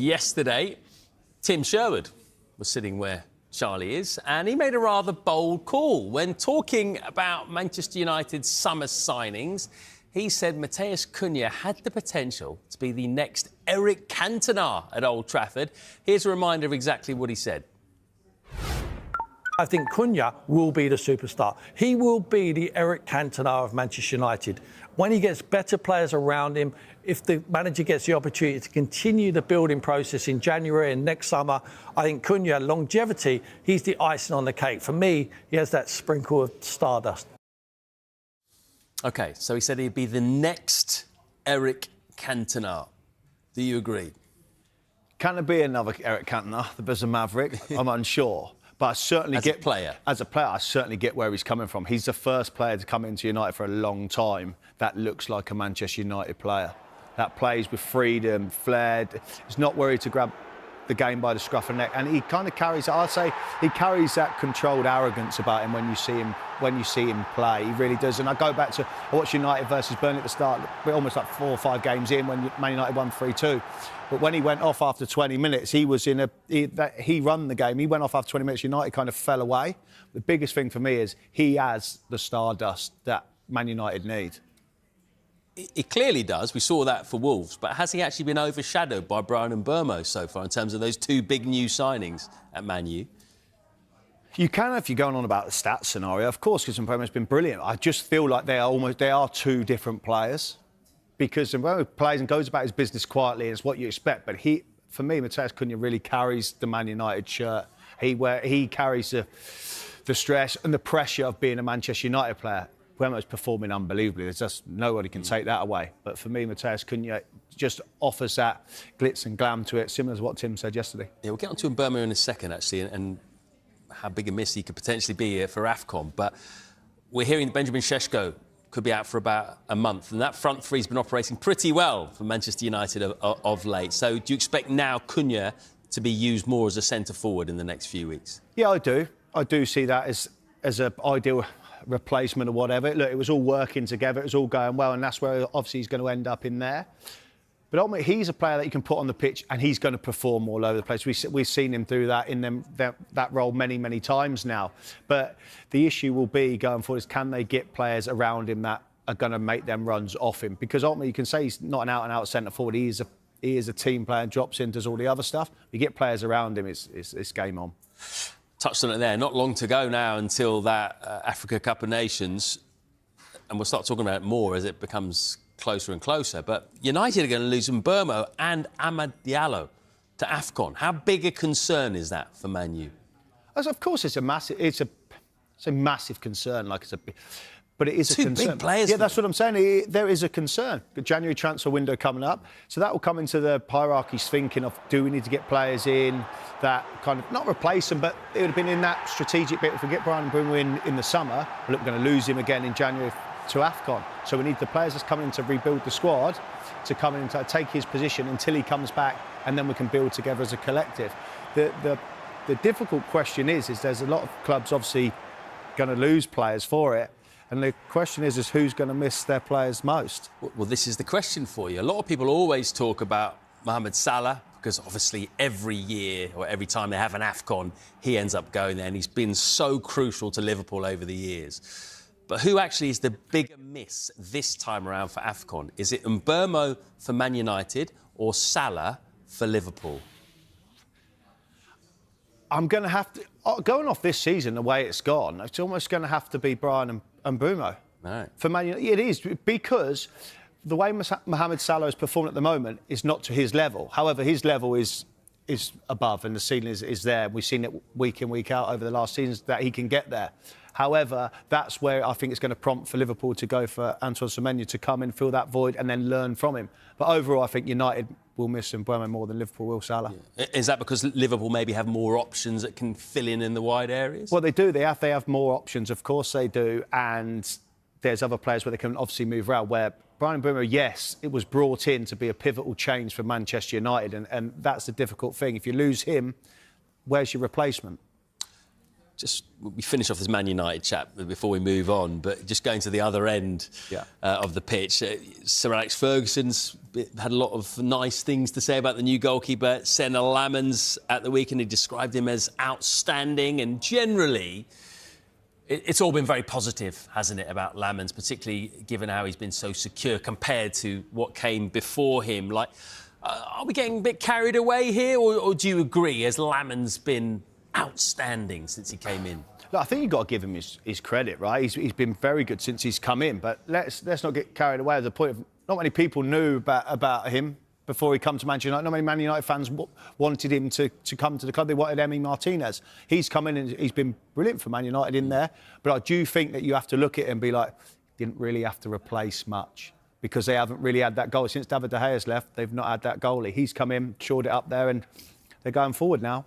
Yesterday, Tim Sherwood was sitting where Charlie is, and he made a rather bold call. When talking about Manchester United's summer signings, he said Matheus Cunha had the potential to be the next Eric Cantona at Old Trafford. Here's a reminder of exactly what he said. I think Cunha will be the superstar. He will be the Eric Cantona of Manchester United. When he gets better players around him, if the manager gets the opportunity to continue the building process in January and next summer, I think Cunha, longevity, he's the icing on the cake. For me, he has that sprinkle of stardust. OK, so he said he'd be the next Eric Cantona. Do you agree? Can there be another Eric Cantona, the Buzzer Maverick? I'm unsure. But I certainly As a player, I certainly get where he's coming from. He's the first player to come into United for a long time that looks like a Manchester United player. That plays with freedom, flair. He's not worried to grab the game by the scruff of the neck, and he kind of carries. I'd say he carries that controlled arrogance about him when you see him play. He really does. And I go back to I watched United versus Burnley at the start. We're almost like 4 or 5 games in when Man United won 3-2. But when he went off after 20 minutes, he run the game. He went off after 20 minutes. United kind of fell away. The biggest thing for me is he has the stardust that Man United need. He clearly does. We saw that for Wolves. But has he actually been overshadowed by Bryan Mbeumo so far in terms of those 2 big new signings at Man U? You can if you're going on about the stats scenario, of course, because Mbeumo's been brilliant. I just feel like they are 2 different players. Because Mbeumo plays and goes about his business quietly, and it's what you expect. But for me, Matheus Cunha really carries the Man United shirt. He carries the stress and the pressure of being a Manchester United player. Mbeumo's performing unbelievably. There's just nobody can take that away. But for me, Matheus Cunha just offers that glitz and glam to it, similar to what Tim said yesterday. Yeah, we'll get on to Mbeumo in a second, actually, and how big a miss he could potentially be for AFCON. But we're hearing that Benjamin Šeško could be out for about a month, and that front three's been operating pretty well for Manchester United of late. So do you expect now Cunha to be used more as a centre-forward in the next few weeks? Yeah, I do. I do see that as an ideal replacement or whatever. Look, it was all working together, it was all going well, and that's where obviously he's going to end up in there. But ultimately, he's a player that you can put on the pitch and he's going to perform all over the place. We've seen him do that in that role many, many times now. But the issue will be going forward is can they get players around him that are going to make them runs off him? Because ultimately, you can say he's not an out-and-out centre-forward. He is a team player and drops in, does all the other stuff. You get players around him, it's game on. Touched on it there. Not long to go now until that Africa Cup of Nations. And we'll start talking about it more as it becomes closer and closer. But United are going to lose Mbeumo and Amad Diallo to AFCON. How big a concern is that for Man U? Of course, it's a massive concern. But it is a concern. 2 big players. Yeah, that's what I'm saying. There is a concern. The January transfer window coming up. So that will come into the hierarchies thinking of, do we need to get players in that kind of, not replace them, but it would have been in that strategic bit. If we get Bryan Mbeumo in the summer, we're going to lose him again in January to AFCON. So we need the players that's coming in to rebuild the squad to come in to take his position until he comes back, and then we can build together as a collective. The difficult question is there's a lot of clubs obviously going to lose players for it. And the question is who's going to miss their players most? Well, this is the question for you. A lot of people always talk about Mohamed Salah because obviously every year or every time they have an AFCON, he ends up going there, and he's been so crucial to Liverpool over the years. But who actually is the bigger miss this time around for AFCON? Is it Mbeumo for Man United or Salah for Liverpool? I'm going to have to... Going off this season, the way it's gone, it's almost going to have to be Bryan Mbeumo. Right. For Man United. It is, because the way Mohamed Salah is performing at the moment is not to his level. However, his level is above, and the ceiling is there. We've seen it week in, week out over the last seasons that he can get there. However, that's where I think it's going to prompt for Liverpool to go for Antoine Semenyo to come in, fill that void and then learn from him. But overall, I think United will miss Mbeumo more than Liverpool will Salah. Yeah. Is that because Liverpool maybe have more options that can fill in the wide areas? Well, they do. They have more options. Of course they do. And there's other players where they can obviously move around, where Bryan Mbeumo, yes, it was brought in to be a pivotal change for Manchester United. And that's the difficult thing. If you lose him, where's your replacement? just we finish off this Man United chat before we move on, but just going to the other end of the pitch, Sir Alex Ferguson's had a lot of nice things to say about the new goalkeeper, Senna Lamens, at the weekend. He described him as outstanding, and generally it's all been very positive, hasn't it, about Lamens, particularly given how he's been so secure compared to what came before him. Like, are we getting a bit carried away here, or do you agree? Has Lamens been outstanding since he came in? Look, I think you've got to give him his credit, right? He's been very good since he's come in, but let's not get carried away at the point of not many people knew about him before he come to Manchester United. Not many Man United fans wanted him to come to the club. They wanted Emi Martinez. He's come in and he's been brilliant for Man United in there, but I do think that you have to look at it and be like, didn't really have to replace much, because they haven't really had that goal. Since David De Gea's left, they've not had that goalie. He's come in, shored it up there, and they're going forward now.